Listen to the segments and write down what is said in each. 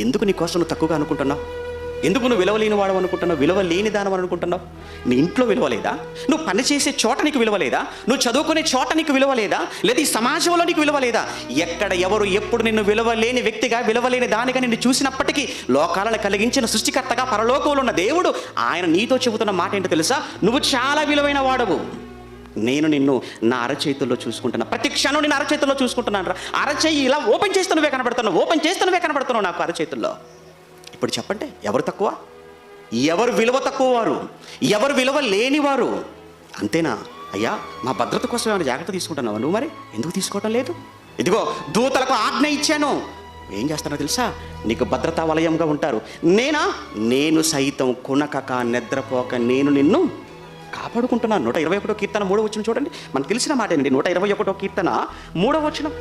ఎందుకు నీ కోసం నువ్వు తక్కువగా అనుకుంటున్నావు? ఎందుకు నువ్వు విలువ లేని వాడు అనుకుంటున్నావు? విలువ లేని దానం అనుకుంటున్నావు? నీ ఇంట్లో విలువ లేదా? నువ్వు పని చేసే చోట నీకు విలువ లేదా? నువ్వు చదువుకునే చోట నీకు విలువ లేదా? లేదా ఈ సమాజంలో నీకు విలువ లేదా? ఎక్కడ ఎవరు ఎప్పుడు నిన్ను విలువ లేని వ్యక్తిగా, విలువ లేని దానిగా నిన్ను చూసినప్పటికీ లోకాలను కలిగించిన సృష్టికర్తగా పరలోకంలో ఉన్న దేవుడు ఆయన నీతో చెబుతున్న మాట ఏంటో తెలుసా? నువ్వు చాలా విలువైన వాడవు. నేను నిన్ను నా అరచేతుల్లో చూసుకుంటున్నా, ప్రతి క్షణం నేను అరచేతుల్లో చూసుకుంటున్నాను రా. అరచేయి ఇలా ఓపెన్ చేస్తున్నవే కనబడుతున్నావు నాకు అరచేతుల్లో. ఇప్పుడు చెప్పండి, ఎవరు తక్కువ? ఎవరు విలువ తక్కువ వారు? ఎవరు విలువ లేనివారు? అంతేనా? అయ్యా, మా భద్రత కోసం ఏమైనా జాగ్రత్త తీసుకుంటున్నావా నువ్వు? మరి ఎందుకు తీసుకోవటం లేదు? ఇదిగో దూతలకు ఆజ్ఞ ఇచ్చాను. ఏం చేస్తానో తెలుసా? నీకు భద్రతా వలయంగా ఉంటారు. నేను సైతం కునకక నిద్రపోక నేను నిన్ను కాపాడుకుంటున్నాను. 121 కీర్తన 3వ వచనం చూడండి, మనకు తెలిసిన మాట అండి. 121 కీర్తన 3వ వచనం,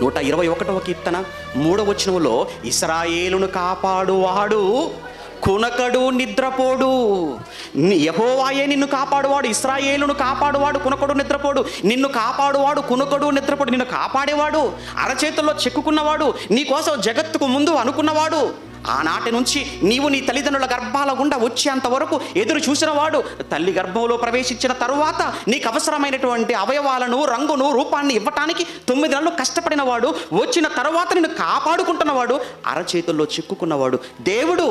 121 కీర్తన 3వ వచనంలో, ఇశ్రాయేలును కాపాడువాడు కునకడు నిద్రపోడు. యెహోవాయే నిన్ను కాపాడువాడు. ఇశ్రాయేలును కాపాడువాడు కునకడు నిద్రపోడు. నిన్ను కాపాడువాడు కునకడు నిద్రపోడు. నిన్ను కాపాడేవాడు, అరచేతుల్లో చెక్కుకున్నవాడు, నీకోసం జగత్తుకు ముందు అనుకున్నవాడు, ఆనాటి నుంచి నీవు నీ తల్లిదండ్రుల గర్భాల గుండా వచ్చేంత వరకు ఎదురు చూసినవాడు, తల్లి గర్భంలో ప్రవేశించిన తరువాత నీకు అవసరమైనటువంటి అవయవాలను, రంగును, రూపాన్ని ఇవ్వటానికి 9 నెలలు కష్టపడినవాడు, వచ్చిన తరువాత నిన్ను కాపాడుకుంటున్నవాడు, అరచేతుల్లో చిక్కుకున్నవాడు దేవుడు.